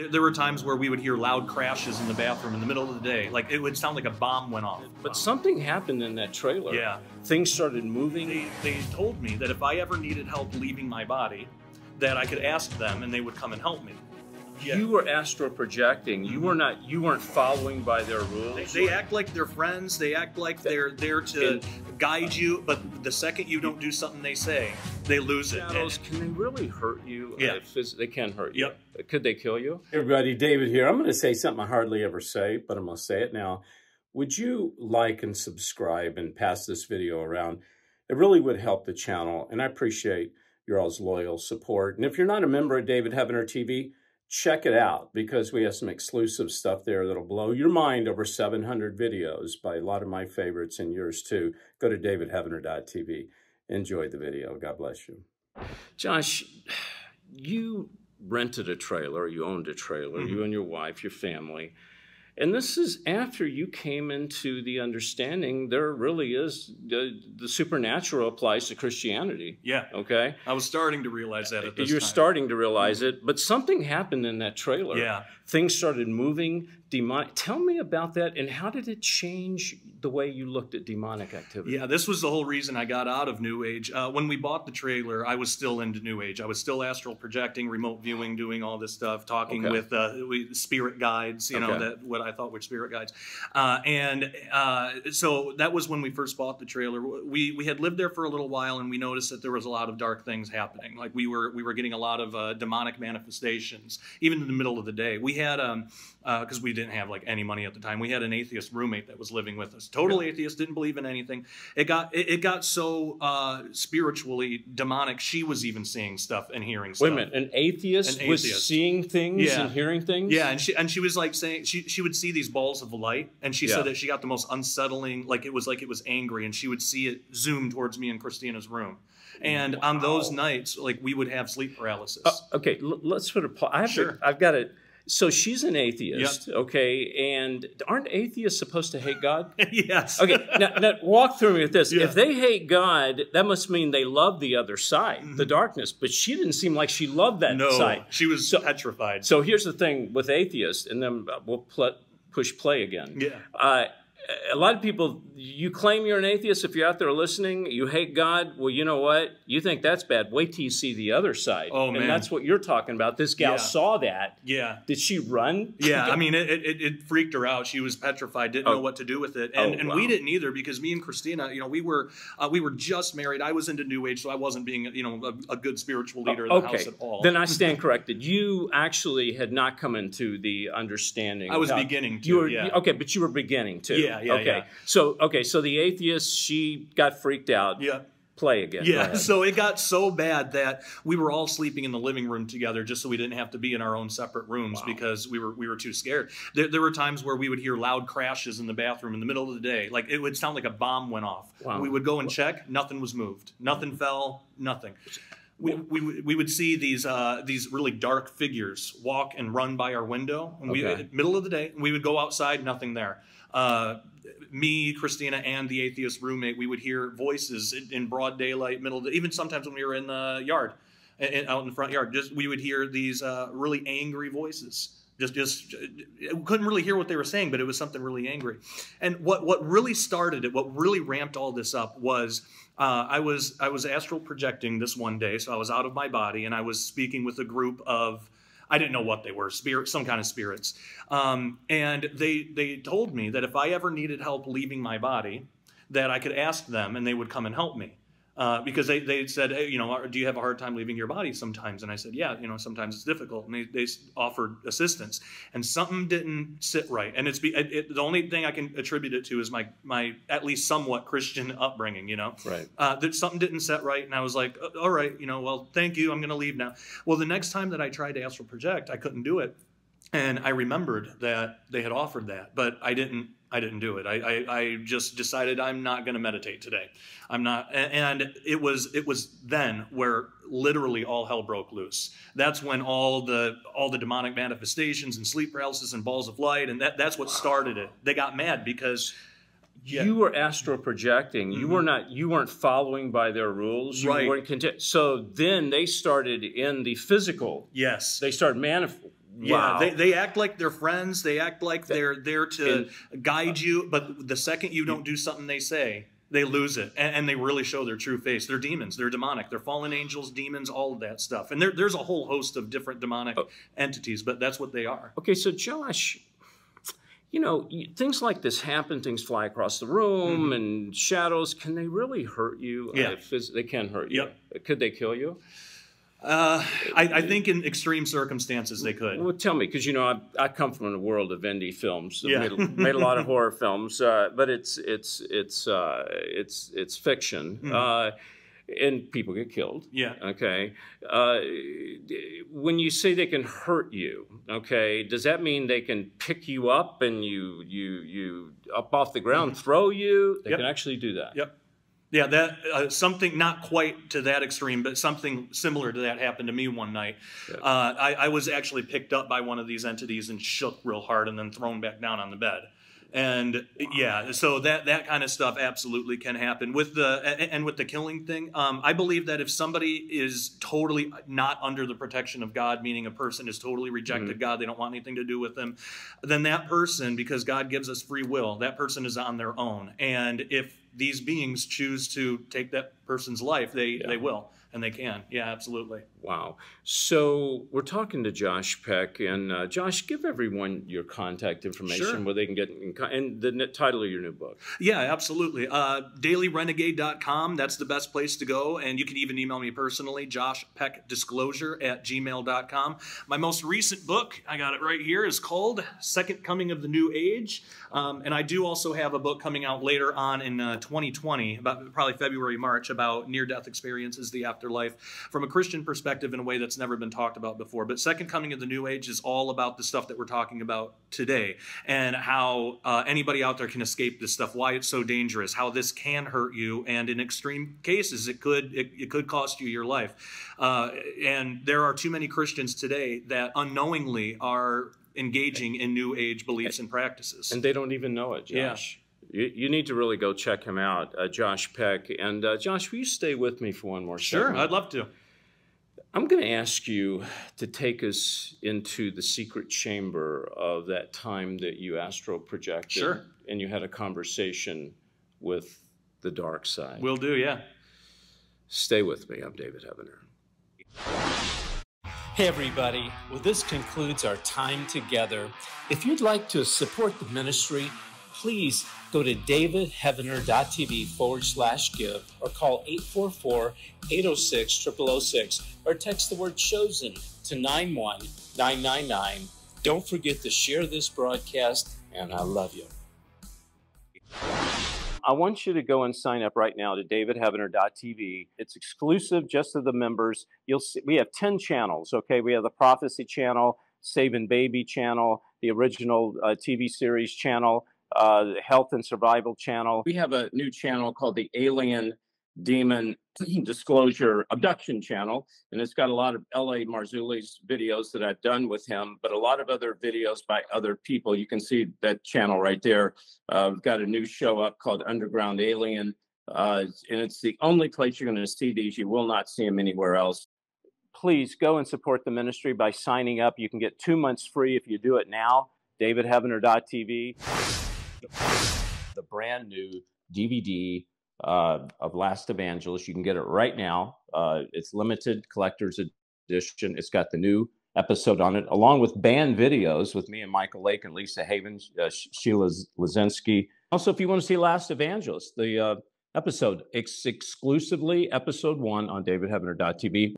There were times where we would hear loud crashes in the bathroom in the middle of the day. Like, it would sound like a bomb went off. But something happened in that trailer. Yeah. Things started moving. They told me that if I ever needed help leaving my body, that I could ask them and they would come and help me. Yeah. You were astral projecting. You weren't following by their rules. They act like they're friends. They act like they're there to guide you. But the second you don't do something they say, they lose it. Shadows, can they really hurt you? Yeah. They can hurt you. Yep. Could they kill you? Hey everybody, David here. I'm going to say something I hardly ever say, but I'm going to say it now. Would you like and subscribe and pass this video around? It really would help the channel, and I appreciate your all's loyal support. And if you're not a member of David Heavener TV, check it out, because we have some exclusive stuff there that'll blow your mind. Over 700 videos by a lot of my favorites and yours too. Go to davidheavener.tv. Enjoy the video. God bless you. Josh, you rented a trailer, you owned a trailer, you and your wife, your family. And this is after you came into the understanding there really is the supernatural applies to Christianity. Yeah. Okay. I was starting to realize that at this You're time. starting to realize it, but something happened in that trailer. Yeah. Things started moving, demonic. Tell me about that, and how did it change the way you looked at demonic activity? Yeah, this was the whole reason I got out of New Age. When we bought the trailer, I was still into New Age. I was still astral projecting, remote viewing, doing all this stuff, talking with spirit guides, you know, that what I thought were spirit guides. So that was when we first bought the trailer. We had lived there for a little while, and we noticed that there was a lot of dark things happening. Like we were getting a lot of demonic manifestations, even in the middle of the day. We had because we didn't have like any money at the time. We had an atheist roommate that was living with us. Total atheist, didn't believe in anything. It got so spiritually demonic. She was even seeing stuff and hearing stuff. Wait a minute, an atheist was seeing things and hearing things? Yeah, and she was like saying she would see these balls of light, and she said that she got the most unsettling, like it was angry, and she would see it zoom towards me in Christina's room. And on those nights, like we would have sleep paralysis. Okay, let's put a I've got it. So she's an atheist, okay, and aren't atheists supposed to hate God? Yes. Okay, now walk through me with this. Yeah. If they hate God, that must mean they love the other side, the darkness. But she didn't seem like she loved that side. She was petrified. So here's the thing with atheists, and then we'll push play again. Yeah. A lot of people, you claim you're an atheist if you're out there listening, you hate God. Well, you know what? You think that's bad. Wait till you see the other side. Oh, man. And that's what you're talking about. This gal saw that. Yeah. Did she run? Yeah, I mean, it freaked her out. She was petrified, didn't know what to do with it. And we didn't either, because me and Christina, you know, we were just married. I was into New Age, so I wasn't being, you know, a good spiritual leader of the house at all. Then I stand corrected. You actually had not come into the understanding. I was beginning to, Okay, but you were beginning to. Yeah. So the atheist, she got freaked out. Yeah. Play again. Yeah, so it got so bad that we were all sleeping in the living room together just so we didn't have to be in our own separate rooms because we were too scared. There were times where we would hear loud crashes in the bathroom in the middle of the day. Like it would sound like a bomb went off. Wow. We would go and check, nothing was moved. Nothing fell, nothing. We would see these really dark figures walk and run by our window. And middle of the day, we would go outside, nothing there. Me, Christina, and the atheist roommate, we would hear voices in broad daylight, even sometimes when we were in the yard, out in the front yard, we would hear these really angry voices. Just couldn't really hear what they were saying, but it was something really angry. And what really started it, what really ramped all this up was I was astral projecting this one day, so I was out of my body, and I was speaking with a group of, I didn't know what they were, some kind of spirits. And they told me that if I ever needed help leaving my body, that I could ask them and they would come and help me. Because they said, hey, you know, do you have a hard time leaving your body sometimes? And I said, yeah, you know, sometimes it's difficult. And they offered assistance. And something didn't sit right. And the only thing I can attribute it to is my at least somewhat Christian upbringing, you know. Right. That something didn't set right. And I was like, all right, you know, well, thank you. I'm going to leave now. Well, the next time that I tried to astral project, I couldn't do it. And I remembered that they had offered that, but I didn't do it. I just decided I'm not going to meditate today. I'm not. And it was then where literally all hell broke loose. That's when all the demonic manifestations and sleep paralysis and balls of light, and that's what started it. They got mad because you were astral projecting. You weren't following by their rules. You weren't so then they started in the physical. Yes. They started Wow. Yeah, they act like they're friends. They act like they're there to guide you. But the second you don't do something they say, they lose it. And they really show their true face. They're demons. They're demonic. They're fallen angels, demons, all of that stuff. And there's a whole host of different demonic entities, but that's what they are. Okay, so Josh, you know, things like this happen. Things fly across the room and shadows. Can they really hurt you? Yeah. They can hurt you. Yep. Could they kill you? I think in extreme circumstances they could. Well, tell me, because you know I come from the world of indie films. Yeah. Made a lot of horror films, but it's fiction, and people get killed. Yeah. Okay. When you say they can hurt you, okay, does that mean they can pick you up and you up off the ground, throw you? They can actually do that. Yep. Yeah, that something not quite to that extreme, but something similar to that happened to me one night. Yeah. I was actually picked up by one of these entities and shook real hard and then thrown back down on the bed. And yeah, so that kind of stuff absolutely can happen with the killing thing. I believe that if somebody is totally not under the protection of God, meaning a person has totally rejected God, they don't want anything to do with him, then that person, because God gives us free will, that person is on their own. And if these beings choose to take that person's life, they will. And they can. Yeah, absolutely. Wow. So we're talking to Josh Peck. And Josh, give everyone your contact information where they can get in and the title of your new book. Yeah, absolutely. DailyRenegade.com. That's the best place to go. And you can even email me personally, joshpeckdisclosure@gmail.com. My most recent book, I got it right here, is called Second Coming of the New Age. And I do also have a book coming out later on in 2020, about probably February, March, about near-death experiences, the afterlife, from a Christian perspective in a way that's never been talked about before. But Second Coming of the New Age is all about the stuff that we're talking about today and how anybody out there can escape this stuff, why it's so dangerous, how this can hurt you, and in extreme cases, it could cost you your life. And there are too many Christians today that unknowingly are engaging in New Age beliefs and practices. And they don't even know it, Josh. Yeah. You need to really go check him out, Josh Peck. And Josh, will you stay with me for one more Sure, segment? I'd love to. I'm going to ask you to take us into the secret chamber of that time that you astral projected and you had a conversation with the dark side. Will do, yeah. Stay with me. I'm David Heavener. Hey everybody, well this concludes our time together. If you'd like to support the ministry, please go to davidheavener.tv/give or call 844-806-0006 or text the word chosen to 91999. Don't forget to share this broadcast, and I love you. I want you to go and sign up right now to davidheavener.tv. It's exclusive just to the members. You'll see we have 10 channels, okay? We have the Prophecy channel, Saving Baby channel, the original TV series channel, the Health and Survival channel. We have a new channel called the Alien Demon Disclosure Abduction channel, and it's got a lot of L.A. Marzulli's videos that I've done with him, but a lot of other videos by other people. You can see that channel right there. We've got a new show up called Underground Alien, and it's the only place you're going to see these. You will not see them anywhere else. Please go and support the ministry by signing up. You can get 2 months free if you do it now. davidheavener.tv. The brand new DVD of Last Evangelist. You can get it right now. It's limited collector's edition. It's got the new episode on it, along with band videos with me and Michael Lake and Lisa Havens, Sheila Lazinski. Also, if you want to see Last Evangelist, the episode, it's exclusively episode 1 on davidheavener.tv.